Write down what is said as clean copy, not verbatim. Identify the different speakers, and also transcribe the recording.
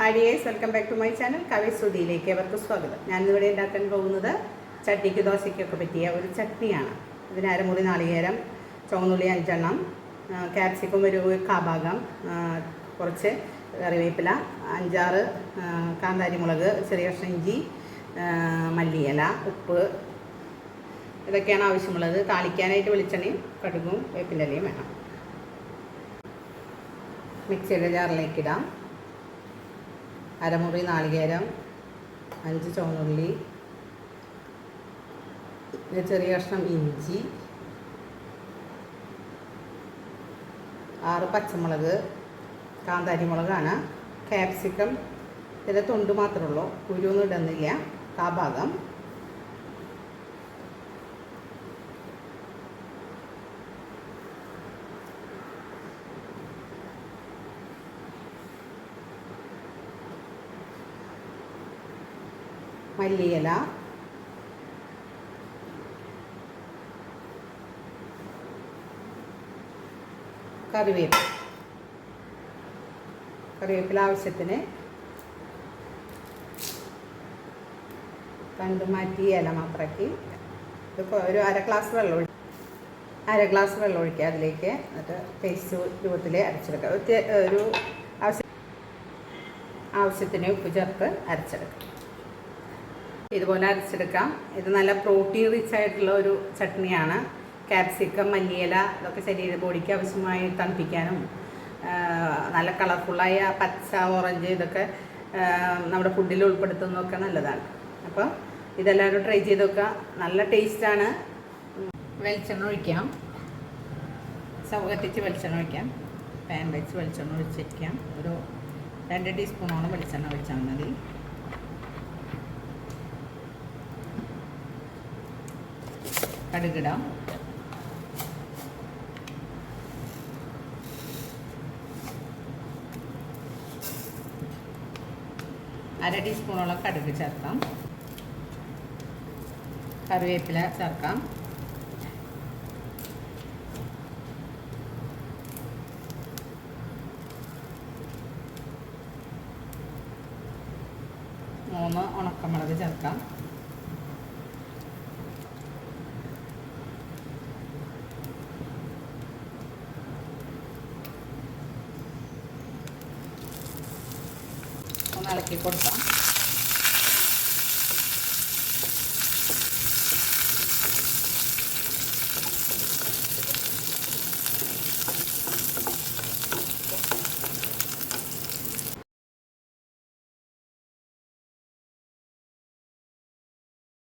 Speaker 1: Hi dears, welcome back to my channel കവിശ്രുതിയിലേക്ക് അവർക്ക് സ്വാഗതം. ഞാനിവിടെ ഉണ്ടാക്കാൻ പോകുന്നത് ചട്നിക്ക് ദോശയ്ക്കൊക്കെ പറ്റിയ ഒരു ചട്നിയാണ്. ഇതിന് അരമുറി നാളികേരം, ചുവന്നുള്ളി 5 എണ്ണം, ക്യാപ്സിക്കം ഒരു കാഭാഗം, കുറച്ച് കറിവേപ്പില, 5-6 കാന്താരിമുളക്, ചെറിയ കഷ്ണം ഇഞ്ചി, മല്ലിയില, ഉപ്പ്, ഇതൊക്കെയാണ് ആവശ്യമുള്ളത്. താളിക്കാനായിട്ട് വെളിച്ചെണ്ണയും കടുകും വേപ്പിൻ്റെ ഇലയും വേണം. മിക്സിയുടെ ജാറിലേക്ക് ഇടാം. അരമുറി നാളികേരം, 5 ചുവന്നുള്ളി, ചെറിയ കഷ്ണം ഇഞ്ചി, 6 പച്ചമുളക്, കാന്താരിമുളകാണ്, ക്യാപ്സിക്കം ഇതിൻ്റെ തൊണ്ട് മാത്രമേ ഉള്ളൂ, കുരുവൊന്നും ഇടുന്നില്ല, കാഭാഗം, മല്ലിയില, കറിവേപ്പില ആവശ്യത്തിന്, തണ്ട് മാറ്റി ഇല മാത്രമാക്കി ഇത് ഒരു അര ഗ്ലാസ് വെള്ളം ഒഴിക്കുക അതിലേക്ക്. എന്നിട്ട് പേസ്റ്റ് രൂപത്തിൽ അരച്ചെടുക്കുക. ഒരു ആവശ്യത്തിന് ഉപ്പ് ചേർത്ത് അരച്ചെടുക്കുക. ഇതുപോലെ അരച്ചെടുക്കാം. ഇത് നല്ല പ്രോട്ടീൻ റിച്ച് ആയിട്ടുള്ള ഒരു ചട്നിയാണ്. ക്യാപ്സിക്കം, മല്ലിയില ഇതൊക്കെ ബോഡിക്ക് ആവശ്യമായി തണുപ്പിക്കാനും നല്ല കളർഫുള്ളായ പച്ച, ഓറഞ്ച് ഇതൊക്കെ നമ്മുടെ ഫുഡിൽ ഉൾപ്പെടുത്തുന്നതൊക്കെ നല്ലതാണ്. അപ്പോൾ ഇതെല്ലാവരും ട്രൈ ചെയ്ത് നോക്കുക. നല്ല ടേസ്റ്റാണ്. വെളിച്ചെണ്ണ ഒഴിക്കാം. സ്റ്റവ് കത്തിച്ച് വെളിച്ചെണ്ണ ഒഴിക്കാം. പാൻ വെച്ച് വെളിച്ചെണ്ണ ഒഴിച്ചിരിക്കാം. ഒരു 2 ടീസ്പൂണോളം വെളിച്ചെണ്ണ ഒഴിച്ചാൽ മതി. കടുകിടാം. അര ടീസ്പൂണോളം കടുക് ചേർക്കാം. കറിവേപ്പില ചേർക്കാം. മൂന്ന് ഉണക്കമുളക് ചേർക്കാം. ഇളക്കി കൊടുക്കാം.